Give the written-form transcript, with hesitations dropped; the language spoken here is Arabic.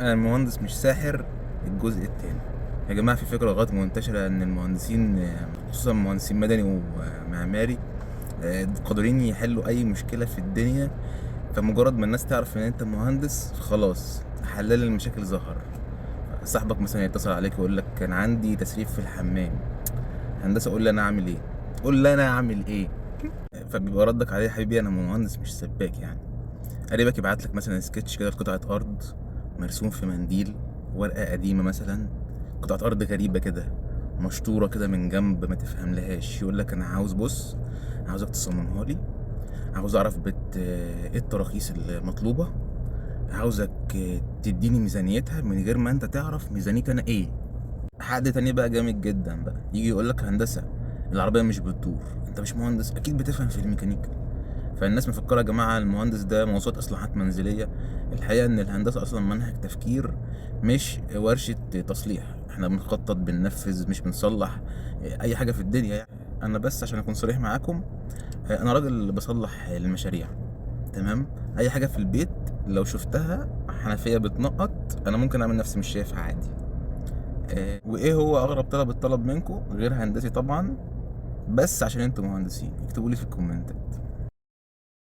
انا المهندس مش ساحر. الجزء التاني. يا جماعه، في فكره غلط منتشره ان المهندسين خصوصا مهندسين مدني ومعماري قادرين يحلوا اي مشكله في الدنيا. فمجرد ما الناس تعرف ان انت مهندس خلاص حلال المشاكل ظهر. صاحبك مثلا يتصل عليك ويقول لك كان عندي تسريب في الحمام. هندسه، قول لي انا اعمل ايه؟ قول لي انا اعمل ايه؟ فبيبقى ردك عليه: يا حبيبي انا مهندس مش سباك يعني. قريبك يبعت لك مثلا سكتش كده قطعة أرض مرسوم في منديل، ورقة قديمة مثلا، قطعة أرض غريبة كده مشطورة كده من جنب ما تفهملهاش. يقول لك أنا عاوز، بص، عاوزك تصممها لي، عاوز أعرف إيه التراخيص المطلوبة، عاوزك تديني ميزانيتها من غير ما أنت تعرف ميزانيتي أنا إيه. حد تاني بقى جامد جدا بقى يجي يقول لك: هندسة، العربية مش بتدور. أنت مش مهندس، أكيد بتفهم في الميكانيكا. فالناس مفكرة يا جماعة المهندس ده موظف إصلاحات منزلية. الحقيقة إن الهندسة أصلا منهج تفكير، مش ورشة تصليح. إحنا بنخطط بننفذ مش بنصلح أي حاجة في الدنيا يعني. أنا بس عشان أكون صريح معاكم، أنا راجل بصلح المشاريع. تمام. أي حاجة في البيت لو شفتها حنفية بتنقط، أنا ممكن أعمل نفسي مش شايفها عادي. وإيه هو أغرب طلب اتطلب منكم غير هندسي طبعا؟ بس عشان انتوا مهندسين اكتبوا لي في الكومنتات.